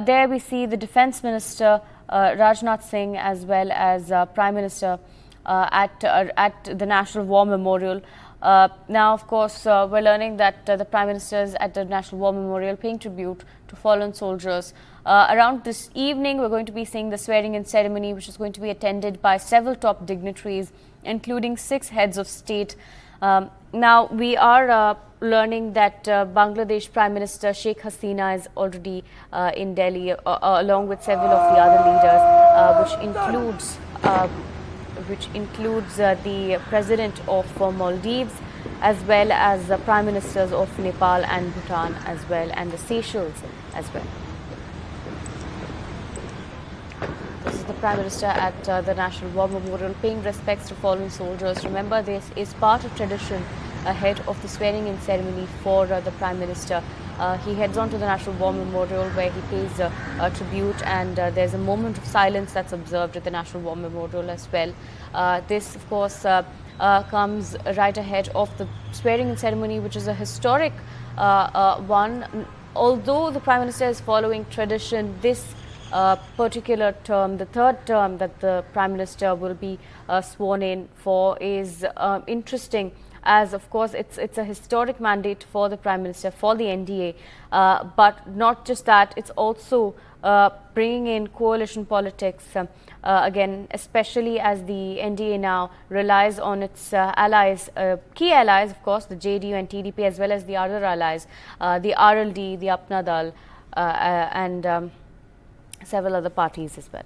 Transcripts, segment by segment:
There we see the Defence Minister Rajnath Singh as well as Prime Minister at the National War Memorial. Now, of course, we're learning that the Prime Minister is at the National War Memorial paying tribute to fallen soldiers. Around this evening, we're going to be seeing the swearing-in ceremony, which is going to be attended by several top dignitaries, including 6 heads of state. Now, we are learning that Bangladesh Prime Minister Sheikh Hasina is already in Delhi, along with several of the other leaders, which includes the President of Maldives, as well as the Prime Ministers of Nepal and Bhutan as well, and the Seychelles as well. This is the Prime Minister at the National War Memorial paying respects to fallen soldiers. Remember, this is part of tradition ahead of the swearing-in ceremony for the Prime Minister. He heads on to the National War Memorial where he pays a tribute, and there's a moment of silence that's observed at the National War Memorial as well. This, of course, comes right ahead of the swearing-in ceremony, which is a historic one. Although the Prime Minister is following tradition, this particular term, the third term that the Prime Minister will be sworn in for, is interesting, as of course it's a historic mandate for the Prime Minister, for the NDA, but not just that, it's also bringing in coalition politics again, especially as the NDA now relies on its allies, key allies, of course, the JDU and TDP, as well as the other allies, the RLD, the Apna Dal, and several other parties as well.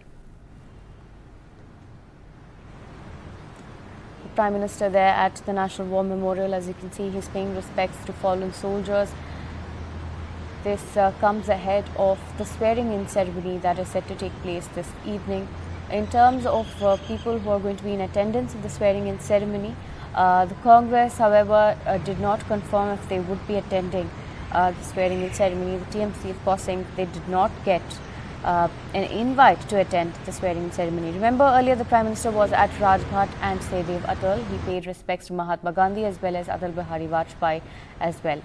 The Prime Minister there at the National War Memorial, as you can see, he's paying respects to fallen soldiers. This comes ahead of the swearing-in ceremony that is set to take place this evening. In terms of people who are going to be in attendance at the swearing-in ceremony, the Congress, however, did not confirm if they would be attending the swearing-in ceremony. The TMC, of course, saying they did not get an invite to attend the swearing ceremony. Remember, earlier the Prime Minister was at Rajghat and Sedev Atal. He paid respects to Mahatma Gandhi as well as Atal Bihari Vajpayee as well.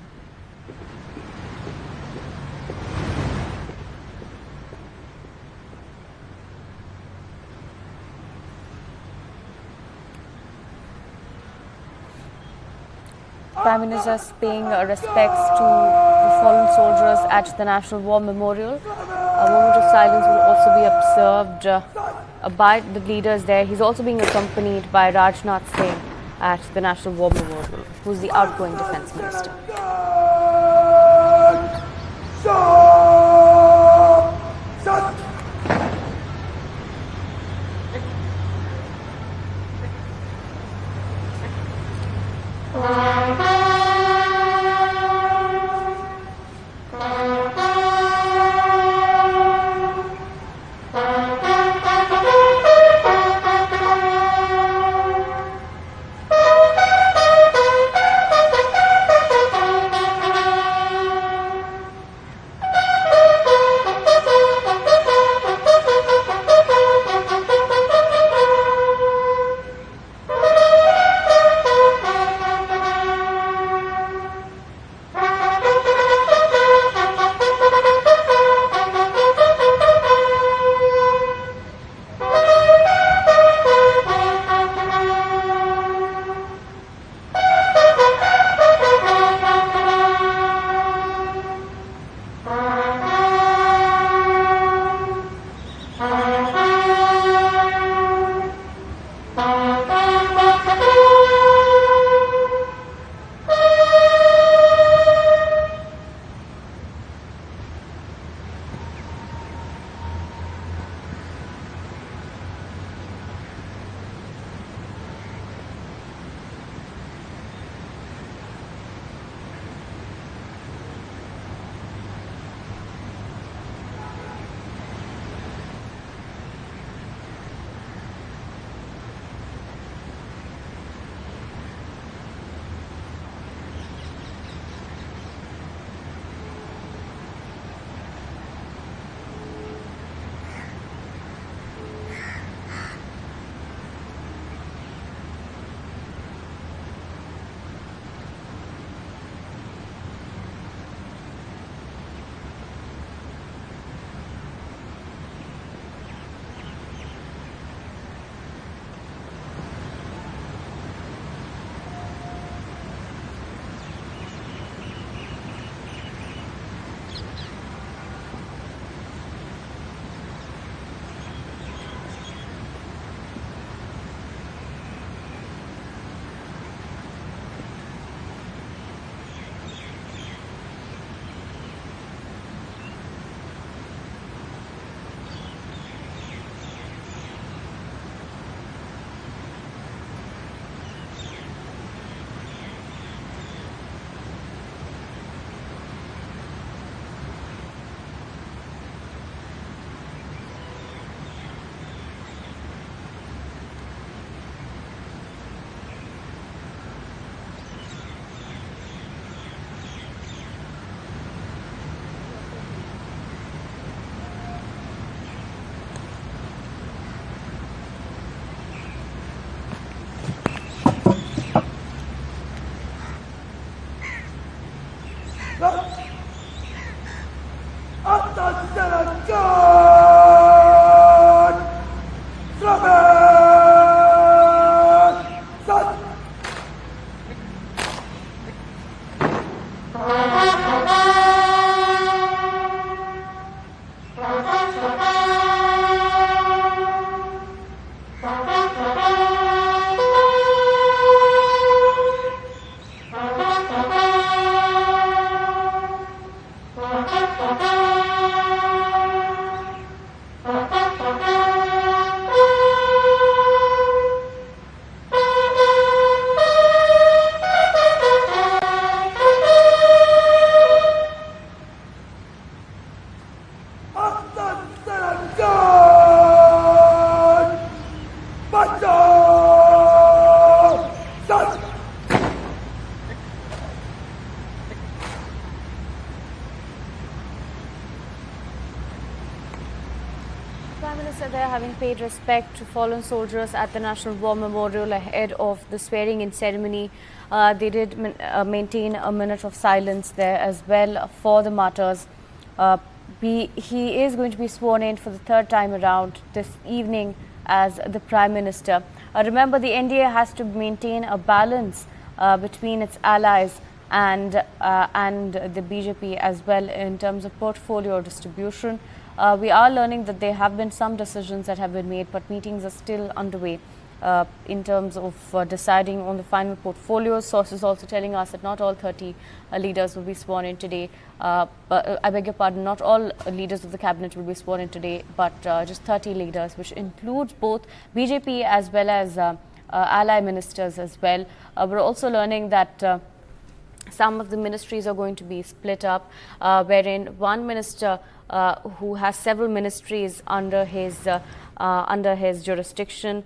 Prime Minister is paying respects to the fallen soldiers at the National War Memorial. A moment of silence will also be observed by the leaders there. He's also being accompanied by Rajnath Singh at the National War Memorial, who's the outgoing Defence Minister. Prime Minister there having paid respect to fallen soldiers at the National War Memorial ahead of the swearing-in ceremony. They did maintain a minute of silence there as well for the martyrs. He is going to be sworn in for the third time around this evening as the Prime Minister. Remember, the NDA has to maintain a balance between its allies and the BJP as well in terms of portfolio distribution. We are learning that there have been some decisions that have been made, but meetings are still underway in terms of deciding on the final portfolios. Sources also telling us that not all 30 leaders will be sworn in today. But I beg your pardon, not all leaders of the cabinet will be sworn in today, but just 30 leaders, which includes both BJP as well as ally ministers as well. We're also learning that some of the ministries are going to be split up, wherein one minister who has several ministries under his jurisdiction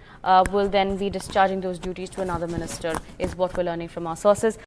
will then be discharging those duties to another minister, is what we're learning from our sources.